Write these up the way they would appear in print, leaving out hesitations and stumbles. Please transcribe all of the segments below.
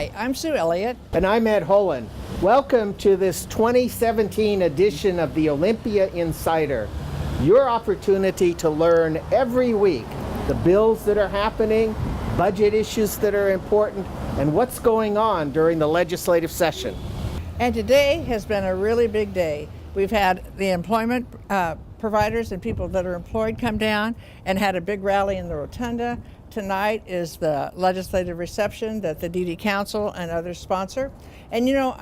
Hi, I'm Sue Elliott. And I'm Ed Holen. Welcome to this 2017 edition of the Olympia Insider. Your opportunity to learn every week the bills that are happening, budget issues that are important, and what's going on during the legislative session. And today has been a really big day. We've had the employment providers and people that are employed come down and had a big rally in the rotunda. Tonight is the legislative reception that the DD Council and others sponsor. And you know,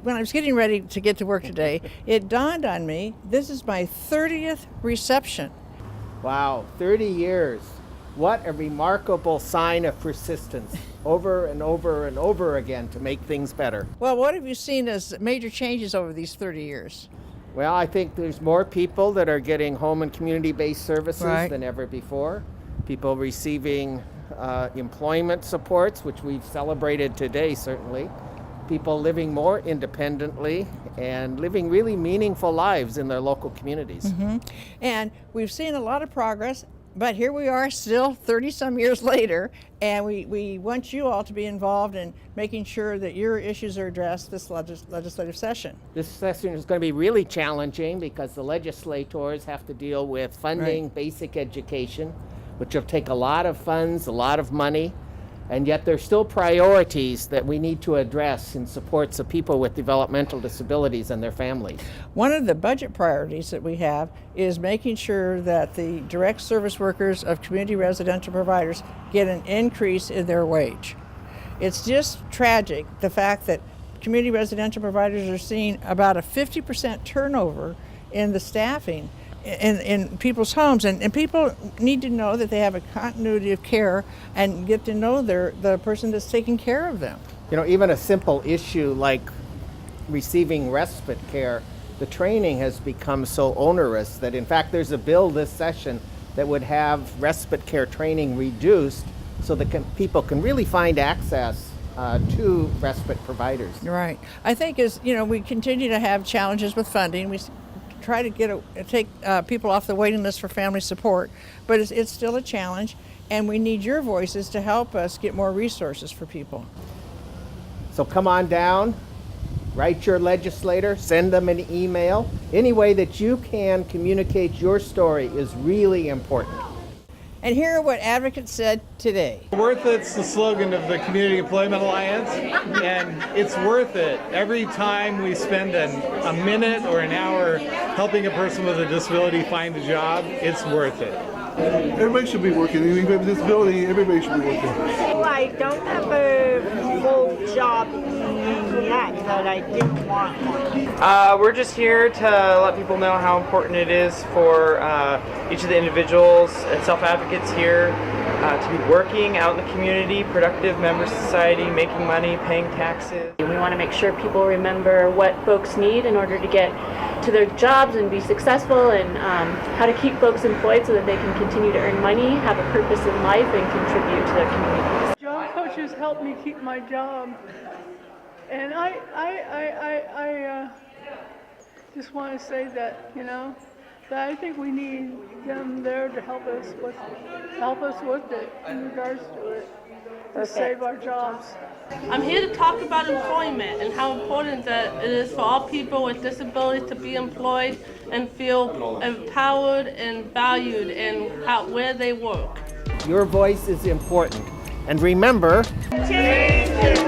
when I was getting ready to get to work today, it dawned on me, this is my 30th reception. Wow, 30 years. What a remarkable sign of persistence, over and over and over again to make things better. Well, what have you seen as major changes over these 30 years? Well, I think there's more people that are getting home and community-based services than ever before. People receiving employment supports, which we've celebrated today, certainly. People living more independently and living really meaningful lives in their local communities. Mm-hmm. And we've seen a lot of progress, but here we are still 30-some years later, and we want you all to be involved in making sure that your issues are addressed this legislative session. This session is going to be really challenging because the legislators have to deal with funding basic education, which will take a lot of funds, a lot of money, and yet there's still priorities that we need to address in supports of people with developmental disabilities and their families. One of the budget priorities that we have is making sure that the direct service workers of community residential providers get an increase in their wage. It's just tragic, the fact that community residential providers are seeing about a 50% turnover in the staffing in people's homes, and people need to know that they have a continuity of care and get to know the person that's taking care of them. You know, even a simple issue like receiving respite care, the training has become so onerous that in fact there's a bill this session that would have respite care training reduced so that people can really find access to respite providers. Right. I think as you know, we continue to have challenges with funding. We try to take people off the waiting list for family support, but it's still a challenge, and we need your voices to help us get more resources for people. So come on down, write your legislator, send them an email. Any way that you can communicate your story is really important. And here are what advocates said today. Worth It's the slogan of the Community Employment Alliance, and it's worth it. Every time we spend a minute or an hour helping a person with a disability find a job, it's worth it. Everybody should be working. If you have a disability, everybody should be working. Well, I don't have a full job yet, but I do want one. We're just here to let people know how important it is for each of the individuals and self-advocates here to be working out in the community, productive members of society, making money, paying taxes. We want to make sure people remember what folks need in order to get to their jobs and be successful, and how to keep folks employed so that they can continue to earn money, have a purpose in life, and contribute to their communities. Job coaches helped me keep my job, and I just want to say that, you know, that I think we need them there to help us with it in regards to it, to save our jobs. I'm here to talk about employment and how important that it is for all people with disabilities to be employed and feel empowered and valued in where they work. Your voice is important. And remember, Change is